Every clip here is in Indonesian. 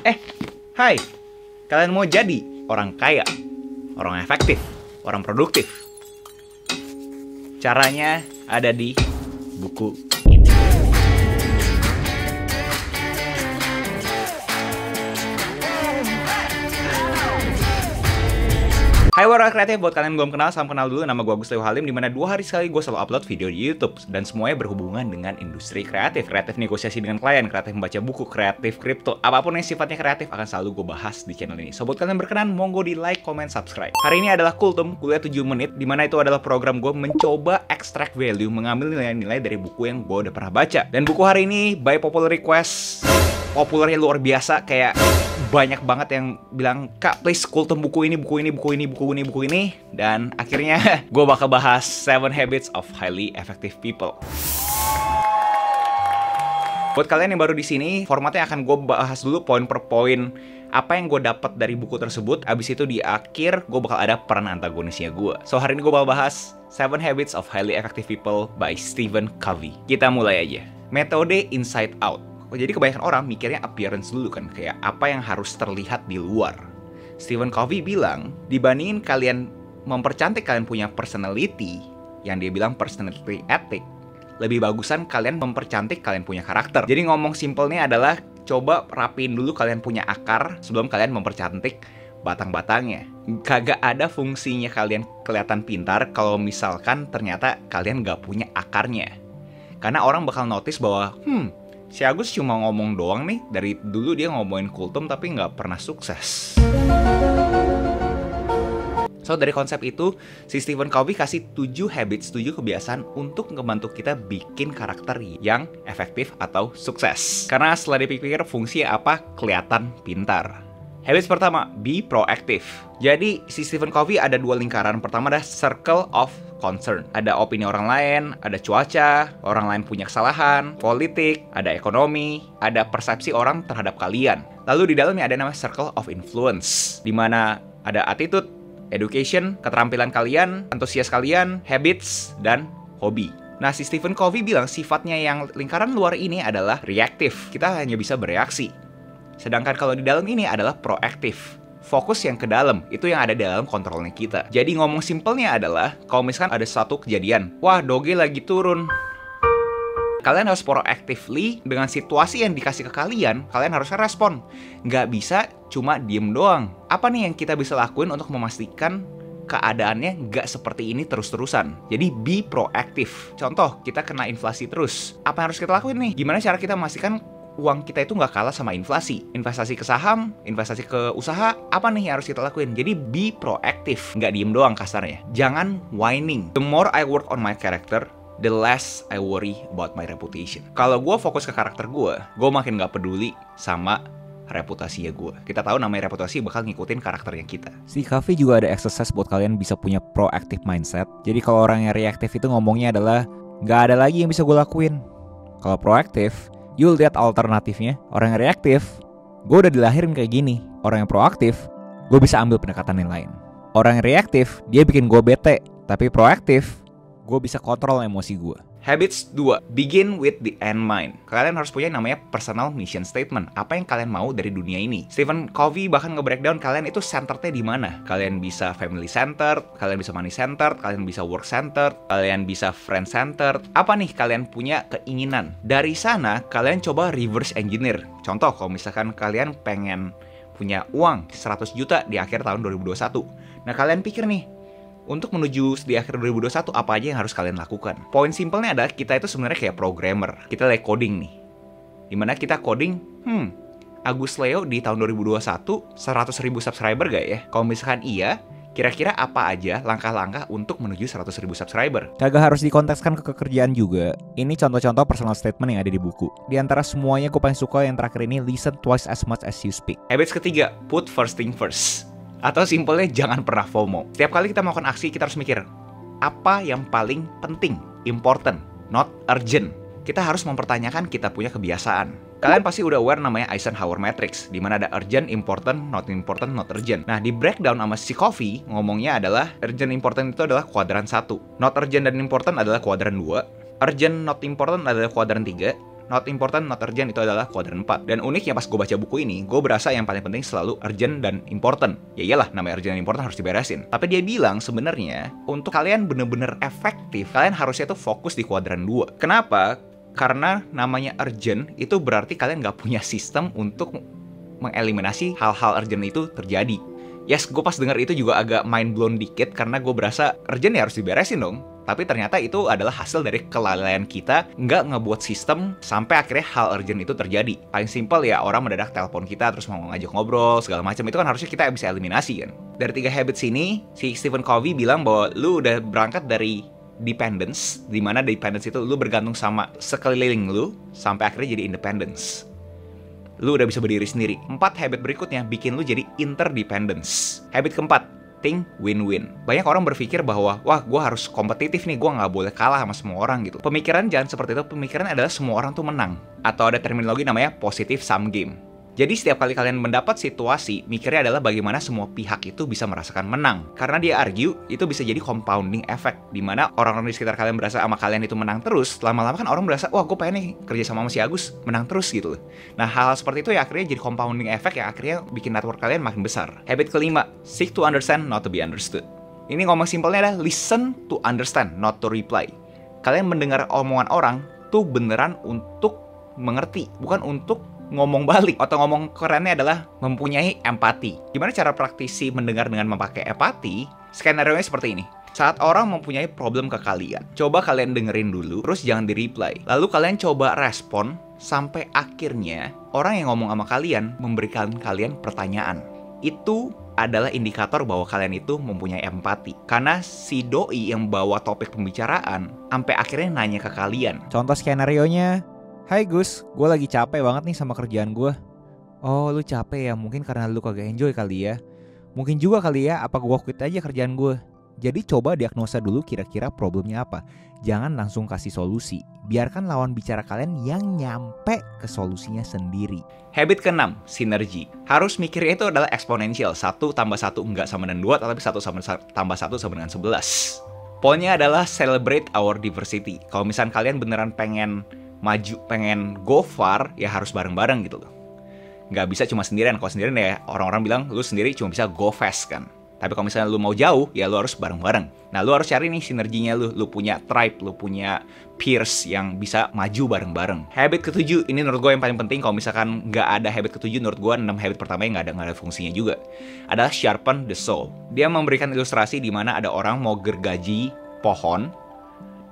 Hai, kalian mau jadi orang kaya, orang efektif, orang produktif? Caranya ada di buku ini. Hai warga kreatif, buat kalian yang belum kenal, salam kenal dulu. Nama gue Agus Leo Halim, dimana 2 hari sekali gue selalu upload video di YouTube. Dan semuanya berhubungan dengan industri kreatif. Kreatif negosiasi dengan klien, kreatif membaca buku, kreatif kripto. Apapun yang sifatnya kreatif akan selalu gue bahas di channel ini. So buat kalian berkenan, monggo di like, comment, subscribe. Hari ini adalah Kultum, kuliah 7 menit. Dimana itu adalah program gue mencoba extract value, mengambil nilai-nilai dari buku yang gue udah pernah baca. Dan buku hari ini, by popular request, populernya luar biasa, kayak banyak banget yang bilang, "Kak, please Kultum buku ini. Dan akhirnya gue bakal bahas 7 Habits of Highly Effective People. Buat kalian yang baru di sini, formatnya akan gue bahas dulu poin per poin apa yang gue dapat dari buku tersebut. Abis itu di akhir gue bakal ada peran antagonisnya gue. So hari ini gue bakal bahas 7 Habits of Highly Effective People by Stephen Covey. Kita mulai aja. Metode Inside Out. Jadi kebanyakan orang mikirnya appearance dulu kan, kayak apa yang harus terlihat di luar. Stephen Covey bilang, dibandingin kalian mempercantik kalian punya personality, yang dia bilang personality ethic, lebih bagusan kalian mempercantik kalian punya karakter. Jadi ngomong simpelnya adalah, coba rapiin dulu kalian punya akar sebelum kalian mempercantik batang-batangnya. Kagak ada fungsinya kalian kelihatan pintar kalau misalkan ternyata kalian gak punya akarnya. Karena orang bakal notice bahwa, si Agus cuma ngomong doang nih, dari dulu dia ngomongin Kultum tapi nggak pernah sukses. So dari konsep itu, si Stephen Covey kasih 7 habits, 7 kebiasaan untuk ngebantu kita bikin karakter yang efektif atau sukses. Karena setelah dipikir fungsinya apa, kelihatan pintar. Habits pertama, be proactive. Jadi si Stephen Covey ada 2 lingkaran. Pertama ada circle of concern. Ada opini orang lain, ada cuaca, orang lain punya kesalahan, politik, ada ekonomi, ada persepsi orang terhadap kalian. Lalu di dalamnya ada namanya circle of influence, di mana ada attitude, education, keterampilan kalian, antusias kalian, habits, dan hobi. Nah, si Stephen Covey bilang sifatnya yang lingkaran luar ini adalah reaktif. Kita hanya bisa bereaksi. Sedangkan kalau di dalam ini adalah proaktif. Fokus yang ke dalam, itu yang ada di dalam kontrolnya kita. Jadi ngomong simpelnya adalah, kalau misalkan ada satu kejadian, wah doge lagi turun. Kalian harus proactively, dengan situasi yang dikasih ke kalian harus respon. Nggak bisa cuma diem doang. Apa nih yang kita bisa lakuin untuk memastikan keadaannya nggak seperti ini terus-terusan? Jadi be proaktif. Contoh, kita kena inflasi terus. Apa yang harus kita lakuin nih? Gimana cara kita memastikan uang kita itu nggak kalah sama inflasi? Investasi ke saham, investasi ke usaha, apa nih yang harus kita lakuin? Jadi be proactive, nggak diem doang kasarnya. Jangan whining. The more I work on my character, the less I worry about my reputation. Kalau gue fokus ke karakter gue makin nggak peduli sama reputasinya gue. Kita tahu namanya reputasi bakal ngikutin karakternya kita. Si Covey juga ada exercise buat kalian bisa punya proactive mindset. Jadi kalau orang yang reaktif itu ngomongnya adalah, nggak ada lagi yang bisa gue lakuin. Kalau proaktif, you'll lihat alternatifnya. Orang yang reaktif, gue udah dilahirin kayak gini. Orang yang proaktif, gue bisa ambil pendekatan yang lain. Orang yang reaktif, dia bikin gue bete. Tapi proaktif, gue bisa kontrol emosi gue. Habits 2. Begin with the end mind. Kalian harus punya namanya personal mission statement. Apa yang kalian mau dari dunia ini? Stephen Covey bahkan nge-breakdown kalian itu centerednya di mana. Kalian bisa family centered, kalian bisa money centered, kalian bisa work centered, kalian bisa friend centered. Apa nih kalian punya keinginan? Dari sana kalian coba reverse engineer. Contoh, kalau misalkan kalian pengen punya uang 100 juta di akhir tahun 2021. Nah, kalian pikir nih, untuk menuju di akhir 2021 apa aja yang harus kalian lakukan? Poin simpelnya adalah kita itu sebenarnya kayak programmer. Kita lagi coding nih. Dimana kita coding, Agus Leo di tahun 2021 100.000 subscriber gak ya? Kalau misalkan iya, kira-kira apa aja langkah-langkah untuk menuju 100.000 subscriber? Kagak harus dikontekskan ke kerjaan juga. Ini contoh-contoh personal statement yang ada di buku. Di antara semuanya gue paling suka yang terakhir ini, listen twice as much as you speak. Habits ketiga, put first thing first. Atau simpelnya jangan pernah FOMO. Setiap kali kita melakukan aksi, kita harus mikir, apa yang paling penting, important, not urgent. Kita harus mempertanyakan kita punya kebiasaan. Kalian pasti udah aware namanya Eisenhower Matrix, di mana ada urgent, important, not urgent. Nah, di breakdown sama si Covey, ngomongnya adalah urgent, important itu adalah kuadran 1. Not urgent dan important adalah kuadran 2. Urgent, not important adalah kuadran 3. not important, not urgent itu adalah kuadran 4. Dan uniknya pas gue baca buku ini, gue berasa yang paling penting selalu urgent dan important. Ya iyalah, namanya urgent dan important harus diberesin. Tapi dia bilang sebenarnya untuk kalian bener-bener efektif, kalian harusnya tuh fokus di kuadran 2. Kenapa? Karena namanya urgent itu berarti kalian nggak punya sistem untuk mengeliminasi hal-hal urgent itu terjadi. Yes, gue pas denger itu juga agak mind blown dikit karena gue berasa urgent ya harus diberesin dong. Tapi ternyata itu adalah hasil dari kelalaian kita nggak ngebuat sistem sampai akhirnya hal urgent itu terjadi. Paling simpel ya orang mendadak telepon kita terus mau ngajak ngobrol segala macam, itu kan harusnya kita bisa eliminasi kan. Dari 3 habits ini, si Stephen Covey bilang bahwa lu udah berangkat dari dependence, di mana dependence itu lu bergantung sama sekeliling lu sampai akhirnya jadi independence. Lu udah bisa berdiri sendiri. 4 habit berikutnya bikin lu jadi interdependence. Habit keempat, think win-win. Banyak orang berpikir bahwa, wah gue harus kompetitif nih, gue gak boleh kalah sama semua orang gitu. Pemikiran jangan seperti itu, pemikiran adalah semua orang tuh menang. Atau ada terminologi namanya positive sum game. Jadi setiap kali kalian mendapat situasi, mikirnya adalah bagaimana semua pihak itu bisa merasakan menang. Karena dia argue, itu bisa jadi compounding effect. Dimana orang-orang di sekitar kalian berasa sama kalian itu menang terus, lama-lama kan orang berasa, wah gue pengen nih kerja sama si Agus, menang terus gitu. Nah hal-hal seperti itu ya akhirnya jadi compounding effect yang akhirnya bikin network kalian makin besar. Habit kelima, seek to understand, not to be understood. Ini ngomong simpelnya adalah listen to understand, not to reply. Kalian mendengar omongan orang tuh beneran untuk mengerti, bukan untuk ngomong balik. Atau ngomong kerennya adalah mempunyai empati. Gimana cara praktisi mendengar dengan memakai empati? Skenario-nya seperti ini. Saat orang mempunyai problem ke kalian, coba kalian dengerin dulu, terus jangan di-reply. Lalu kalian coba respon sampai akhirnya orang yang ngomong sama kalian memberikan kalian pertanyaan. Itu adalah indikator bahwa kalian itu mempunyai empati. Karena si doi yang bawa topik pembicaraan sampai akhirnya nanya ke kalian. Contoh skenario-nya, hai Gus, gue lagi capek banget nih sama kerjaan gue. Oh lu capek ya, mungkin karena lu kagak enjoy kali ya. Mungkin juga kali ya, apa gue quit aja kerjaan gue. Jadi coba diagnosa dulu kira-kira problemnya apa. Jangan langsung kasih solusi. Biarkan lawan bicara kalian yang nyampe ke solusinya sendiri. Habit ke-6, sinergi. Harus mikirnya itu adalah eksponensial. 1 tambah 1 enggak sama dengan 2, tapi 1 tambah 1 sama dengan 11. Poinnya adalah celebrate our diversity. Kalau misalnya kalian beneran pengen maju, pengen go far, ya harus bareng-bareng gitu loh. Nggak bisa cuma sendirian. Kalau sendirian ya orang-orang bilang lu sendiri cuma bisa go fast kan. Tapi kalau misalnya lu mau jauh, ya lu harus bareng-bareng. Nah lu harus cari nih sinerginya lu. Lu punya tribe, lu punya peers yang bisa maju bareng-bareng. Habit ke-7, ini menurut gue yang paling penting. Kalau misalkan nggak ada habit ke-7, menurut gue 6 habit pertama yang nggak ada fungsinya juga. Adalah sharpen the saw. Dia memberikan ilustrasi di mana ada orang mau gergaji pohon.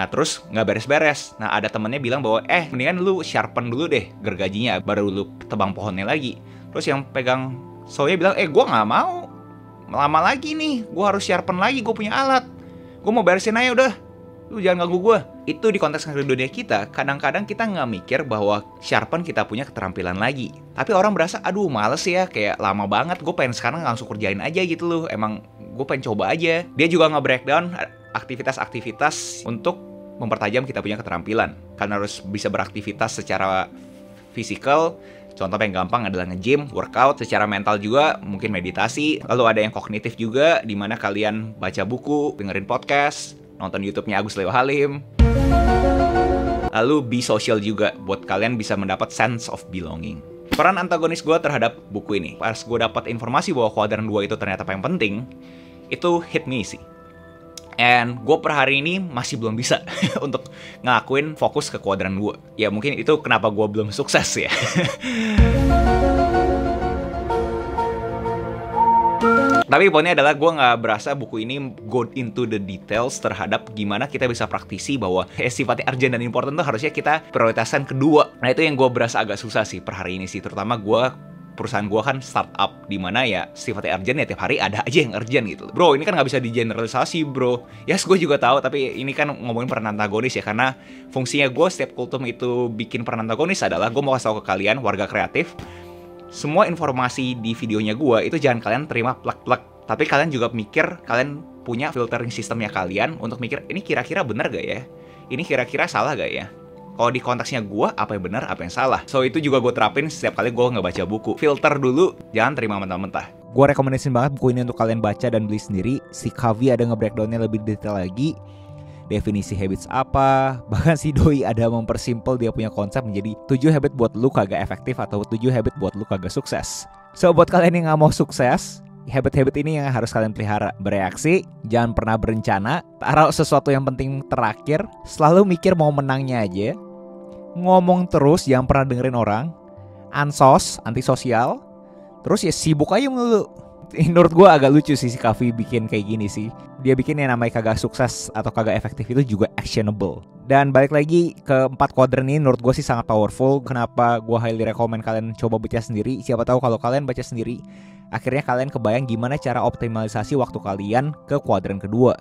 Nah terus nggak beres-beres. Nah ada temennya bilang bahwa mendingan lu sharpen dulu deh gergajinya, baru lu tebang pohonnya lagi. Terus yang pegang sawnya bilang, gue nggak mau, lama lagi nih, gue harus sharpen lagi, gue punya alat, gue mau beresin aja udah, lu jangan ganggu gue. Itu di konteks dunia kita, kadang-kadang kita nggak mikir bahwa sharpen kita punya keterampilan lagi. Tapi orang berasa, aduh males ya, kayak lama banget, gue pengen sekarang langsung kerjain aja gitu loh, emang gue pengen coba aja. Dia juga nge-breakdown aktivitas-aktivitas untuk mempertajam kita punya keterampilan. Karena harus bisa beraktivitas secara fisikal. Contoh yang gampang adalah nge-gym, workout. Secara mental juga mungkin meditasi. Lalu ada yang kognitif juga, di mana kalian baca buku, dengerin podcast, nonton YouTube-nya Agus Leo Halim. Lalu be social juga, buat kalian bisa mendapat sense of belonging. Peran antagonis gue terhadap buku ini, pas gue dapat informasi bahwa kuadran 2 itu ternyata paling penting, itu hit me sih. And gue per hari ini masih belum bisa untuk ngelakuin fokus ke kuadran 2. Ya mungkin itu kenapa gue belum sukses ya. Tapi poinnya adalah gue gak berasa buku ini go into the details terhadap gimana kita bisa praktisi bahwa sifatnya urgent dan important tuh harusnya kita prioritaskan kedua. Nah itu yang gue berasa agak susah sih per hari ini sih. Terutama perusahaan gue kan startup, dimana ya sifatnya urgent ya tiap hari ada aja yang urgent gitu. Bro, ini kan nggak bisa digeneralisasi bro. Yes, gue juga tahu, tapi ini kan ngomongin peran antagonis ya. Karena fungsinya gue setiap kultum itu bikin peran antagonis adalah gue mau kasih tahu ke kalian, warga kreatif, semua informasi di videonya gue itu jangan kalian terima plek-plek. Tapi kalian juga mikir, kalian punya filtering sistemnya kalian untuk mikir, ini kira-kira benar gak ya? Ini kira-kira salah gak ya? Kalau di konteksnya gue, apa yang benar, apa yang salah. So itu juga gue terapin setiap kali gue ngebaca buku. Filter dulu, jangan terima mentah-mentah. Gue rekomendasiin banget buku ini untuk kalian baca dan beli sendiri. Si Covey ada nge-breakdownnya lebih detail lagi. definisi habits apa. Bahkan si Doi ada mempersimpel dia punya konsep menjadi 7 habit buat lu kagak efektif atau 7 habit buat lu kagak sukses. So buat kalian yang gak mau sukses, habit-habit ini yang harus kalian pelihara. Bereaksi, jangan pernah berencana, taruh sesuatu yang penting terakhir, selalu mikir mau menangnya aja, ngomong terus, jangan pernah dengerin orang, ansos, antisosial, terus ya sibuk aja mulu. Menurut gue agak lucu sih si Kavi bikin kayak gini sih. Dia bikin yang namanya kagak sukses atau kagak efektif itu juga actionable. Dan balik lagi ke 4 kuadran ini menurut gue sih sangat powerful. Kenapa gue highly recommend kalian coba baca sendiri. Siapa tahu kalau kalian baca sendiri, akhirnya kalian kebayang gimana cara optimalisasi waktu kalian ke kuadran kedua.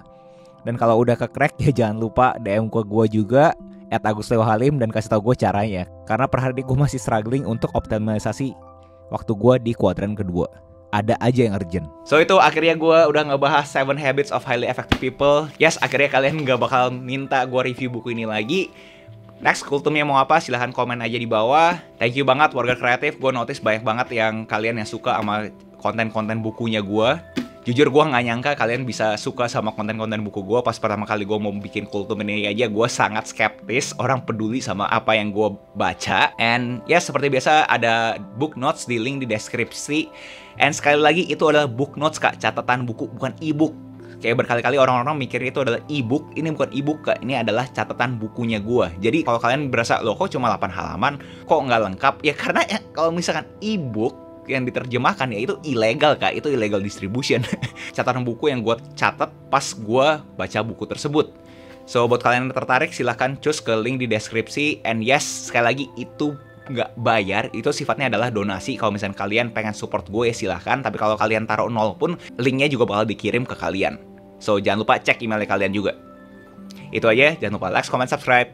Dan kalau udah ke-crack ya jangan lupa DM ke gue juga @AgusLeoHalim dan kasih tahu gue caranya. Karena per hari ini gue masih struggling untuk optimalisasi waktu gue di kuadran kedua. Ada aja yang urgent. So itu akhirnya gue udah ngebahas 7 Habits of Highly Effective People. Yes, akhirnya kalian gak bakal minta gue review buku ini lagi. Next, kultumnya mau apa? Silahkan komen aja di bawah. Thank you banget warga kreatif. Gue notice banyak banget yang kalian yang suka sama konten-konten bukunya gue. Jujur gue gak nyangka kalian bisa suka sama konten-konten buku gue. Pas pertama kali gue mau bikin kultum ini aja, gue sangat skeptis orang peduli sama apa yang gue baca. And ya seperti biasa ada book notes di link di deskripsi. And sekali lagi itu adalah book notes kak, catatan buku bukan e-book. Kayak berkali-kali orang-orang mikir itu adalah e-book. Ini bukan e-book kak, ini adalah catatan bukunya gue. Jadi kalau kalian berasa loh kok cuma 8 halaman, kok nggak lengkap? Ya karena ya, kalau misalkan e-book yang diterjemahkan ya itu ilegal kak, itu illegal distribution. Catatan buku yang gue catat pas gue baca buku tersebut. So buat kalian yang tertarik silahkan cus ke link di deskripsi. And yes, sekali lagi itu nggak bayar, itu sifatnya adalah donasi. Kalau misalnya kalian pengen support gue ya silahkan, tapi kalau kalian taruh 0 pun linknya juga bakal dikirim ke kalian. So jangan lupa cek emailnya kalian juga. Itu aja, jangan lupa like, comment, subscribe,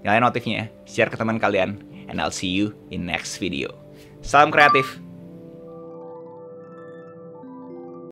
nyalain notifnya, share ke teman kalian, and I'll see you in next video. Salam kreatif.